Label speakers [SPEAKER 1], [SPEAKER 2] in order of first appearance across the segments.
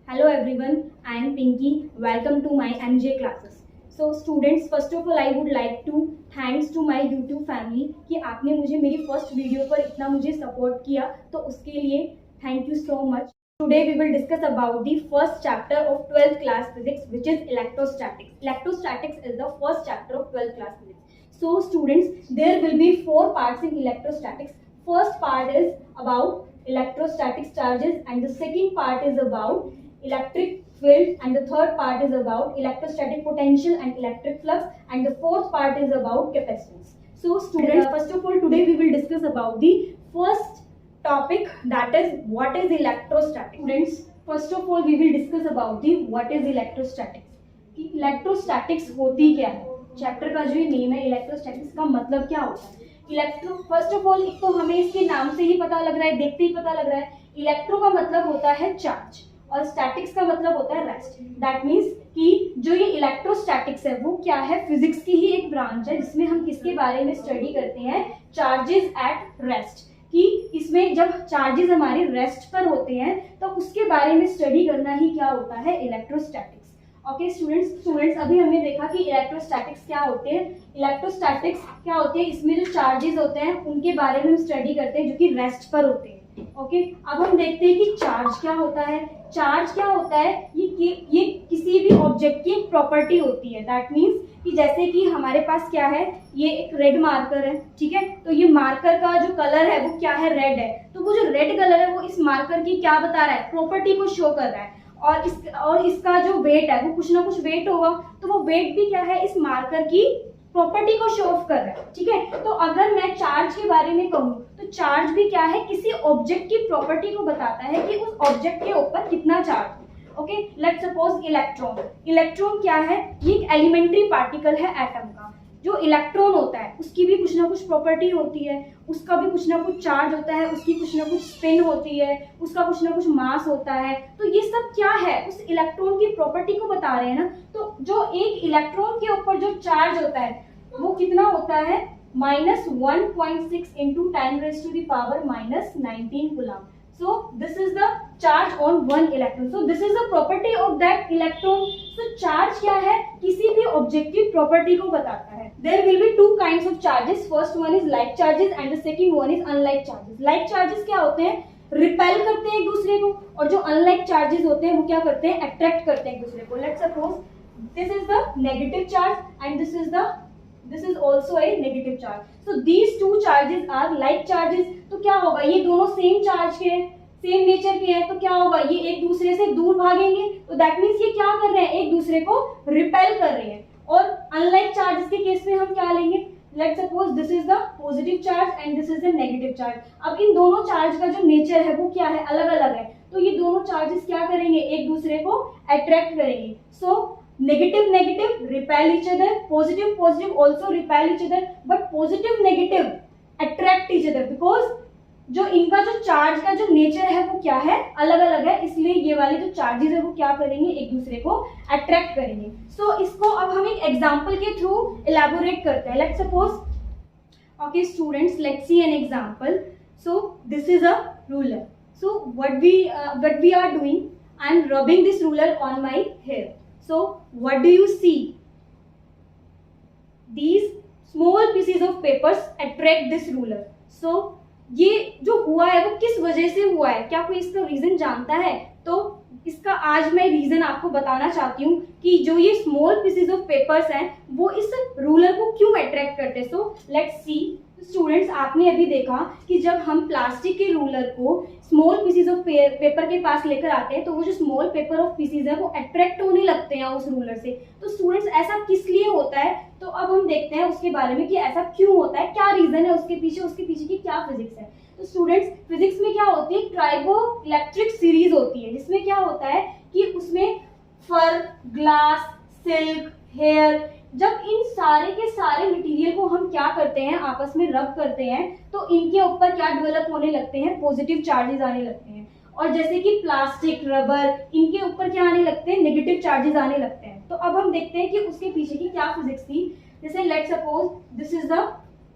[SPEAKER 1] Hello everyone, I am Pinky. Welcome to my MJ classes. So students, first of all I would like to thanks to my YouTube family कि आपने मुझे मेरी first video पर इतना मुझे support किया, तो उसके लिए thank you so much. Today we will discuss about the first chapter of 12th class physics, which is electrostatics. Electrostatics is the first chapter of 12th class physics. So students, there will be 4 parts in electrostatics. First part is about electrostatic charges, and the second part is about electric field, and the third part is about electrostatic potential and electric flux, and the fourth part is about capacitance. So students, first of all today we will discuss about the first topic, that is what is electrostatic. Students, first of all we will discuss about the what is electrostatics. कि electrostatics होती क्या है. Chapter का जो name है electrostatics का मतलब क्या होता है. इलेक्ट्रो फर्स्ट ऑफ ऑल एक तो हमें इसके नाम से ही पता लग रहा है, देखते ही पता लग रहा है. इलेक्ट्रो का मतलब होता है चार्ज और स्टैटिक्स का मतलब होता है रेस्ट. दैट मीन्स कि जो ये इलेक्ट्रोस्टैटिक्स है वो क्या है, फिजिक्स की ही एक ब्रांच है जिसमें हम किसके बारे में स्टडी करते हैं, चार्जेस एट रेस्ट. कि इसमें जब चार्जेस हमारे रेस्ट पर होते हैं तो उसके बारे में स्टडी करना ही क्या होता है, इलेक्ट्रोस्टैटिक्स. ओके स्टूडेंट्स अभी हमने देखा कि इलेक्ट्रोस्टैटिक्स क्या होते हैं. इलेक्ट्रोस्टैटिक्स क्या होते हैं, इसमें जो चार्जेस होते हैं उनके बारे में हम स्टडी करते हैं जो कि रेस्ट पर होते हैं. ओके अब हम देखते हैं कि चार्ज क्या होता है. चार्ज क्या होता है, ये किसी भी ऑब्जेक्ट की एक प्रॉपर्टी होती है. दैट मीन्स कि जैसे कि हमारे पास क्या है, ये एक रेड मार्कर है, ठीक है. तो ये मार्कर का जो कलर है वो क्या है, रेड है. तो वो जो रेड कलर है वो इस मार्कर की क्या बता रहा है, प्रॉपर्टी को शो कर रहा है. और इसका जो वेट है वो कुछ ना कुछ वेट होगा, तो वो वेट भी क्या है, इस मार्कर की प्रॉपर्टी को शो ऑफ कर रहा है. ठीक है. तो अगर मैं चार्ज के बारे में कहूँ तो चार्ज भी क्या है, किसी ऑब्जेक्ट की प्रॉपर्टी को बताता है कि उस ऑब्जेक्ट के ऊपर कितना चार्ज है. Okay let's suppose electron. Electron क्या है, ये एक एलिमेंट्री पार्टिकल है एटम का. जो इलेक्ट्रॉन होता है उसकी भी कुछ ना कुछ प्रॉपर्टी होती है, उसका भी कुछ ना कुछ चार्ज होता है, उसकी कुछ ना कुछ स्पिन होती है, उसका कुछ ना कुछ मास होता है. तो ये सब क्या है, उस इलेक्ट्रॉन की प्रॉपर्टी को बता रहे हैं ना. तो जो एक इलेक्ट्रॉन के ऊपर जो चार्ज होता है वो कितना होता है, -1.6 into 10⁻⁻19 coulomb. So this is the charge on one electron. So this is the property of that electron. So charge क्या है, किसी भी ऑब्जेक्ट की प्रॉपर्टी को बताता है. There will be two kinds of charges. First one is like charges and the second one is unlike charges. Like charges क्या होते हैं, रिपेल करते हैं एक दूसरे को, और जो अनलाइक चार्जेस होते हैं वो क्या करते हैं, अट्रैक्ट करते हैं एक दूसरे को. Let's suppose this is the negative charge and this is also a negative charge. So these two charges are like charges. तो क्या होगा, ये दोनों सेम चार्ज के हैं, सेम नेचर के हैं, तो क्या होगा, ये एक दूसरे से दूर भागेंगे. तो दैट मीन्स ये क्या कर रहे हैं, एक दूसरे को रिपेल कर रहे हैं. और अनलाइक चार्जेस के केस में हम क्या लेंगे, let's suppose this is the positive charge and this is the negative charge. अब इन दोनों चार्ज का जो नेचर है वो क्या है, अलग अलग है. तो ये दोनों चार्जेस क्या करेंगे, एक दूसरे को अट्रैक्ट करेंगे. सो negative repel each other, positive also repel each other, but positive negative attract each other because जो इनका जो चार्ज का जो नेचर है वो क्या है, अलग अलग है. इसलिए ये वाले जो चार्जेस है वो क्या करेंगे, एक दूसरे को अट्रैक्ट करेंगे. सो इसको अब हम एक एग्जांपल के थ्रू इलैबोरेट करते हैं. Let's suppose okay students, let's see an example. So this is a ruler. So what we are doing, I am rubbing this ruler on my hair. So what do you see? These small pieces of papers attract this ruler. So ये जो हुआ है वो किस वजह से हुआ है, क्या कोई इसका रीजन जानता है? तो इसका आज मैं रीजन आपको बताना चाहती हूँ कि जो ये स्मॉल पीसेस ऑफ पेपर्स हैं वो इस रूलर को क्यों अट्रैक्ट करते हैं. So let's see. स्टूडेंट्स आपने अभी देखा कि जब हम प्लास्टिक के रूलर को स्मॉल पीसेस ऑफ पेपर के पास लेकर आते हैं तो वो जो स्मॉल पेपर ऑफ पीसेस है वो अट्रैक्ट होने लगते हैं उस रूलर से. तो स्टूडेंट्स ऐसा किस लिए होता है, तो अब हम देखते हैं उसके बारे में कि ऐसा क्यों होता है, क्या रीजन है उसके पीछे की क्या फिजिक्स है. तो स्टूडेंट्स फिजिक्स में क्या होती है, ट्राइबो इलेक्ट्रिक सीरीज होती है जिसमें क्या होता है कि उसमें फर, ग्लास, सिल्क, हेयर, जब इन सारे के सारे मटेरियल को हम क्या करते हैं, आपस में रब करते हैं तो इनके ऊपर क्या डेवलप होने लगते हैं, पॉजिटिव चार्जेस आने लगते हैं. और जैसे कि प्लास्टिक, रबर, इनके ऊपर क्या आने लगते हैं, नेगेटिव चार्जेस आने लगते हैं. तो अब हम देखते हैं कि उसके पीछे की क्या फिजिक्स थी. जैसे let's suppose this is the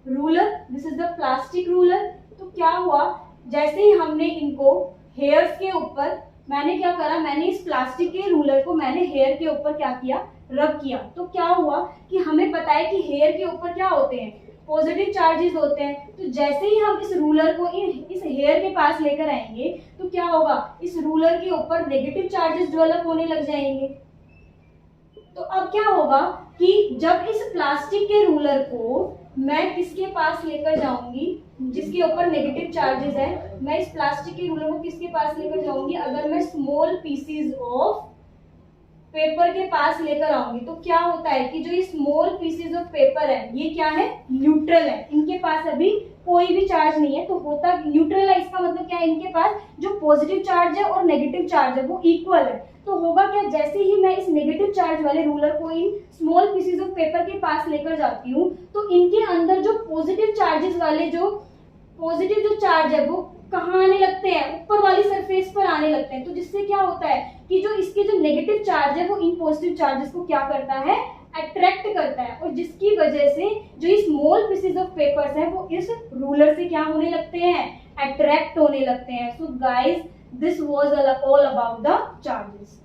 [SPEAKER 1] ruler, this is the plastic ruler. तो क्या हुआ, जैसे ही हमने इनको हेयर्स के ऊपर मैंने क्या करा, मैंने इस प्लास्टिक के रूलर को मैंने हेयर के ऊपर क्या किया, रब किया। तो क्या हुआ कि हमें पता है कि हेयर के ऊपर क्या होते हैं, पॉजिटिव चार्जेस होते हैं। तो जैसे ही हम इस रूलर को इस हेयर के पास लेकर आएंगे तो क्या होगा, इस रूलर के ऊपर नेगेटिव चार्जेस डेवलप होने लग जाएंगे। तो अब क्या होगा कि जब इस प्लास्टिक के रूलर को मैं किसके पास लेकर जाऊंगी, जिसके ऊपर नेगेटिव चार्जेस है, मैं इस प्लास्टिक के रूलर को किसके पास लेकर जाऊंगी, अगर मैं स्मॉल पीसीज ऑफ पेपर के पास लेकर आऊंगी तो क्या होता है कि जो ये स्मॉल पीसेस ऑफ पेपर है ये क्या है, न्यूट्रल है, इनके पास अभी कोई भी चार्ज नहीं है। तो होता न्यूट्रल है, इसका मतलब क्या है, इनके पास जो पॉजिटिव चार्ज है और नेगेटिव चार्ज है वो इक्वल है। तो होगा क्या, जैसे ही मैं इस नेगेटिव चार्ज वाले रूलर को in small pieces of paper के पास लेकर जाती हूँ तो इनके अंदर जो पॉजिटिव चार्जेस वाले जो पॉजिटिव जो चार्ज है वो कहाँ आने लगते हैं, ऊपर वाली सरफेस पर आने लगते हैं। तो जिससे क्या होता है कि जो इसके जो नेगेटिव चार्ज है वो इन पॉजिटिव चार्जेस को क्या करता है, अट्रैक्ट करता है, और जिसकी वजह से जो स्मॉल पीसेस ऑफ पेपर्स हैं वो इस रूलर से क्या होने लगते हैं, अट्रैक्ट होने लगते हैं। So guys this was all about the charges,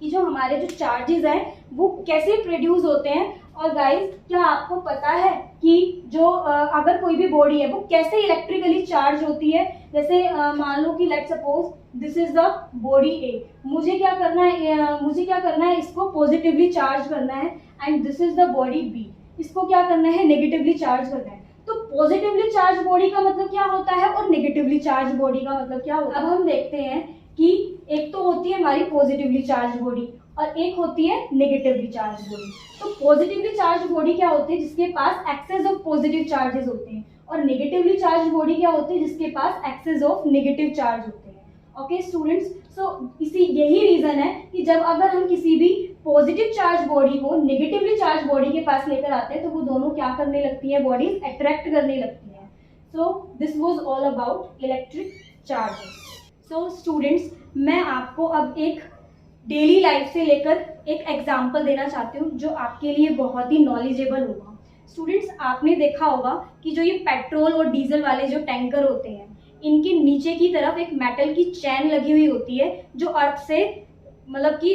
[SPEAKER 1] कि जो हमारे जो चार्जेस हैं वो कैसे प्रोड्यूस होते हैं। और गाइस क्या आपको पता है कि जो अगर कोई भी बॉडी है वो कैसे इलेक्ट्रिकली चार्ज होती है। जैसे मान लो कि let suppose this is the body A, मुझे क्या करना है, इसको पॉजिटिवली चार्ज करना है, and this is the body B, इसको क्या करना है, नेगेटिवली चार्ज करना है। तो पॉजिटिवली चार्ज बॉडी का मतलब क्या होता है और नेगेटिवली चार्ज बॉडी का मतलब क्या होता है। अब हम देखते हैं कि एक तो होती है हमारी पॉजिटिवली चार्ज बॉडी और एक होती है नेगेटिवली चार्ज बॉडी। तो पॉजिटिवली चार्ज बॉडी क्या होती है, जिसके पास एक्सेस ऑफ पॉजिटिव चार्जेस होते हैं, और नेगेटिवली चार्ज बॉडी क्या होती है, जिसके पास एक्सेस ऑफ नेगेटिव चार्ज होते हैं। ओके स्टूडेंट्स, सो यही रीजन है कि जब अगर हम किसी भी पॉजिटिव चार्ज बॉडी को नेगेटिवली चार्ज बॉडी के पास लेकर आते हैं तो वो दोनों क्या करने लगती है, बॉडीज अट्रैक्ट करने लगती है। So this was all about electric charges. So students, मैं आपको अब एक डेली लाइफ से लेकर एक एग्जाम्पल देना चाहती हूँ जो आपके लिए बहुत ही नॉलेजेबल होगा। स्टूडेंट्स, आपने देखा होगा कि जो ये पेट्रोल और डीजल वाले जो टैंकर होते हैं इनके नीचे की तरफ एक मेटल की चैन लगी हुई होती है जो अर्थ से मतलब कि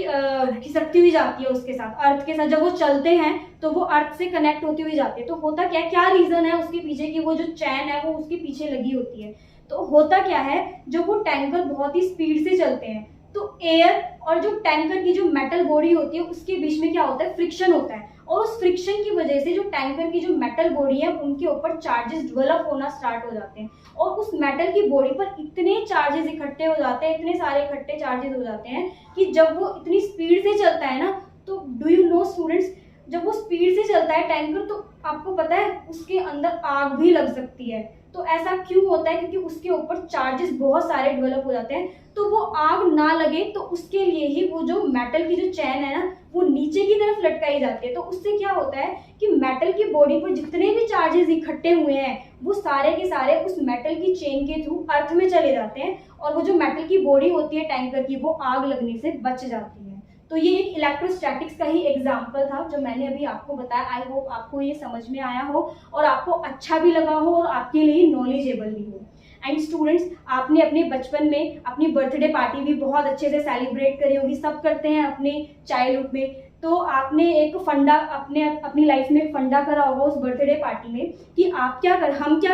[SPEAKER 1] खिसकती हुई जाती है, उसके साथ अर्थ के साथ जब वो चलते हैं तो वो अर्थ से कनेक्ट होती हुई जाती है। तो होता क्या रीजन है उसके पीछे की, वो जो चैन है वो उसके पीछे लगी होती है। तो होता क्या है, जब वो टैंकर बहुत ही स्पीड से चलते हैं तो एयर और जो टैंकर की जो मेटल बॉडी होती है उसके बीच में क्या होता है, फ्रिक्शन होता है, और उस फ्रिक्शन की वजह से जो टैंकर की जो मेटल बॉडी है उनके ऊपर चार्जेस डेवलप होना स्टार्ट हो जाते हैं, और उस मेटल की बॉडी पर इतने चार्जेस इकट्ठे हो जाते हैं, इतने सारे इकट्ठे चार्जेस हो जाते हैं कि जब वो इतनी स्पीड से चलता है ना, तो डू यू नो स्टूडेंट्स, जब वो स्पीड से चलता है टैंकर तो आपको पता है उसके अंदर आग भी लग सकती है। तो ऐसा क्यों होता है, क्योंकि उसके ऊपर चार्जेस बहुत सारे डेवलप हो जाते हैं। तो वो आग ना लगे तो उसके लिए ही वो जो मेटल की जो चैन है ना वो नीचे की तरफ लटकाई जाती है। तो उससे क्या होता है कि मेटल की बॉडी पर जितने भी चार्जेस इकट्ठे हुए हैं वो सारे के सारे उस मेटल की चेन के थ्रू अर्थ में चले जाते हैं, और वो जो मेटल की बॉडी होती है टैंकर की वो आग लगने से बच जाती है। तो ये एक इलेक्ट्रोस्टैटिक्स का ही एग्जाम्पल था जो मैंने अभी आपको बताया। आई होप आपको ये समझ में आया हो और आपको अच्छा भी लगा हो और आपके लिए नॉलेजेबल भी हो। एंड स्टूडेंट्स, आपने अपने बचपन में अपनी बर्थडे पार्टी भी बहुत अच्छे से सेलिब्रेट करी होगी, सब करते हैं अपने चाइल्डहुड में। तो आपने एक फंडा अपनी लाइफ में फंडा करा होगा उस बर्थडे पार्टी में कि हम क्या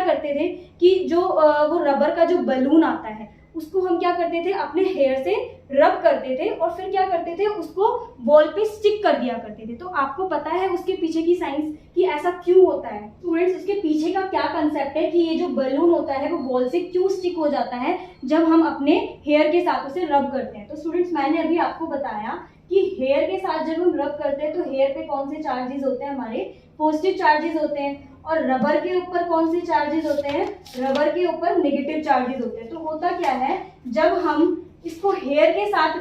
[SPEAKER 1] करते थे कि जो वो रबर का जो बलून आता है उसको हम क्या करते थे, अपने हेयर से रब करते थे और फिर क्या करते थे, उसको वॉल पे स्टिक कर दिया करते थे। तो आपको पता है उसके पीछे की साइंस कि ऐसा क्यों होता है। स्टूडेंट्स, इसके पीछे का क्या कंसेप्ट है कि ये जो बलून होता है वो वॉल से क्यों स्टिक हो जाता है जब हम अपने हेयर के साथ उसे रब करते हैं। तो स्टूडेंट्स, मैंने अभी आपको बताया कि हेयर के साथ जब हम रब करते हैं तो हेयर पे कौन से चार्जेस होते हैं, हमारे पॉजिटिव चार्जेस होते हैं, और रबर के ऊपर कौन से चार्जेस होते हैं, रबर के ऊपर नेगेटिव चार्जेस होते हैं। तो होता क्या है, जब हम इसको हेयर के साथ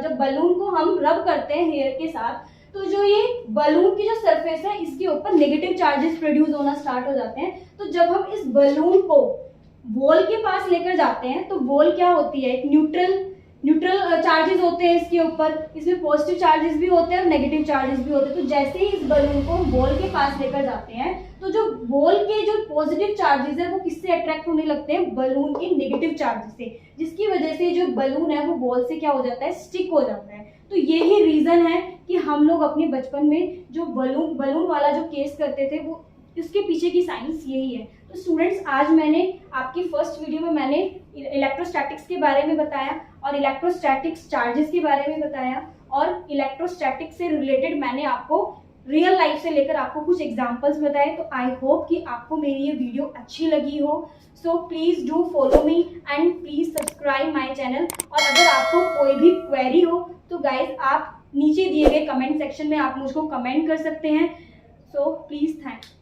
[SPEAKER 1] जब बलून को हम रब करते हैं हेयर के साथ, तो जो ये बलून की जो सरफेस है इसके ऊपर नेगेटिव चार्जेस प्रोड्यूस होना स्टार्ट हो जाते हैं। तो जब हम इस बलून को वॉल के पास लेकर जाते हैं तो वॉल क्या होती है, एक न्यूट्रल चार्जेस होते हैं इसके ऊपर, इसमें पॉजिटिव चार्जेस भी होते हैं और नेगेटिव चार्जेस भी होते हैं। तो जैसे ही इस बलून को बॉल के पास लेकर जाते हैं तो जो बॉल के जो पॉजिटिव चार्जेस है वो किससे अट्रैक्ट होने लगते हैं, बलून के नेगेटिव चार्जेस से, जिसकी वजह से जो बलून है वो बॉल से क्या हो जाता है, स्टिक हो जाता है। तो यही रीजन है कि हम लोग अपने बचपन में जो बलून वाला जो केस करते थे वो इसके पीछे की साइंस यही है। तो स्टूडेंट्स, आज मैंने आपकी फर्स्ट वीडियो में मैंने इलेक्ट्रोस्टैटिक्स के बारे में बताया और इलेक्ट्रोस्टैटिक्स चार्जेस के बारे में बताया और इलेक्ट्रोस्टैटिक्स से रिलेटेड मैंने आपको रियल लाइफ से लेकर आपको कुछ एग्जांपल्स बताए। तो आई होप कि आपको मेरी ये वीडियो अच्छी लगी हो। So please do follow me and please subscribe my channel. और अगर आपको कोई भी क्वेरी हो तो गाइज आप नीचे दिए गए कमेंट सेक्शन में आप मुझको कमेंट कर सकते हैं। So please thanks.